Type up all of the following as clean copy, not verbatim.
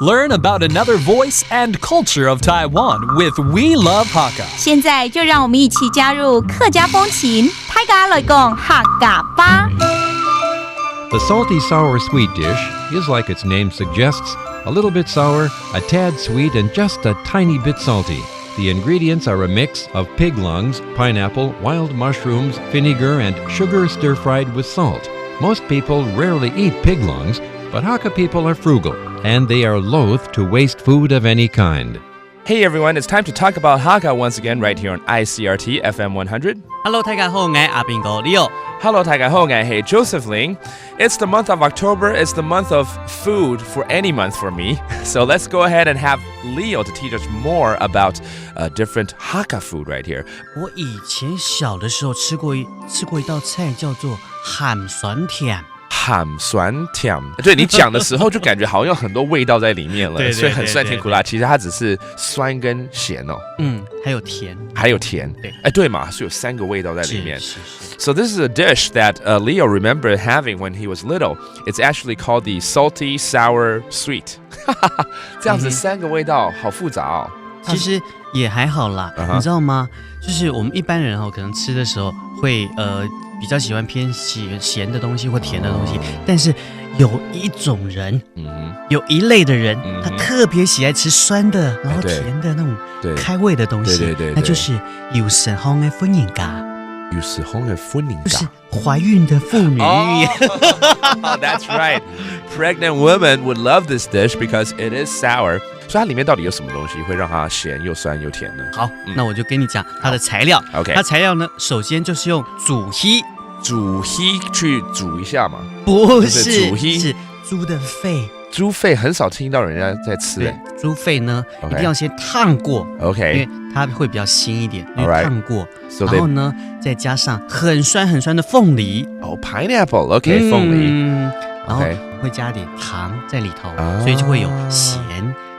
Learn about another voice and culture of Taiwan with We Love Hakka. 现在就让我们一起加入客家风情，大家来讲客家吧。The salty sour sweet dish is like its name suggests, a little bit sour, a tad sweet, and just a tiny bit salty. The ingredients are a mix of pig lungs, pineapple, wild mushrooms, vinegar, and sugar stir-fried with salt. Most people rarely eat pig lungs, but Hakka people are frugal, and they are loath to waste food of any kind. Hey everyone, it's time to talk about Hakka once again right here on Icrt FM 100. Hello， 大家好，我係阿邊個 Leo。Hello， 大家好，我係 Joseph Ling. It's the month of October. It's the month of food for any month for me. So let's go ahead and have Leo to teach us more about different Hakka food right here. 我以前小的时候吃过一道菜叫做鹹酸甜。鹹酸甜，对你讲的时候就感觉好像有很多味道在里面了，对所以很酸甜苦辣。其实它只是酸跟咸哦。还有甜。对嘛，是有3个味道在里面。是。So this is a dish that Leo remembered having when he was little. It's actually called the salty, sour, sweet. 这样子3个味道，好复杂哦。其实也还好啦，你知道吗？就是我们一般人可能吃的时候会比较喜欢偏咸的东西或甜的东西，但是有一种人，有一类的人，他特别喜爱吃酸的，然后甜的那种开胃的东西，那就是有時候嘅歡迎家。有時候嘅歡迎家，就是懷孕的婦女。That's right. Pregnant women would love this dish because it is sour. 所以它里面到底有什么东西会让它咸又酸又甜呢？好，那我就跟你讲它的材料。OK， 它材料呢，首先就是用煮稀去煮一下嘛？不是，煮稀是猪的肺。猪肺很少听到人家在吃。对，猪肺呢一定要先烫过。OK， 因为它会比较腥一点，因为烫过。So 然后呢，再加上很酸的凤梨。Pineapple。OK， 凤梨。然后会加点糖在里头，所以就会有咸。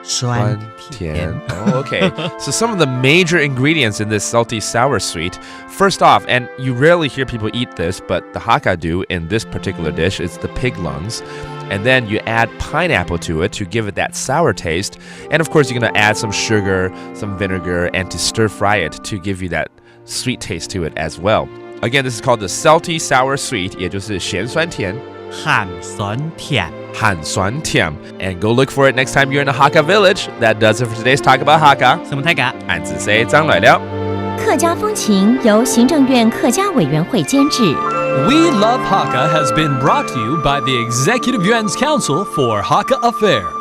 酸甜。Okay. So some of the major ingredients in this salty sour sweet. First off, and you rarely hear people eat this, but the Hakka do in this particular dish, it's the pig lungs. And then you add pineapple to it to give it that sour taste. And of course, you're going to add some sugar, some vinegar, and to stir fry it to give you that sweet taste to it as well. Again, this is called the salty sour sweet, 也就是咸酸甜。鹹酸甜 And go look for it next time you're in a Hakka village. That does it for today's Talk About Hakka. 什麼泰嘎？俺只say 張來了。客家風情由行政院客家委員會監製。We Love Hakka has been brought to you by the Executive Yuan's Council for Hakka Affairs.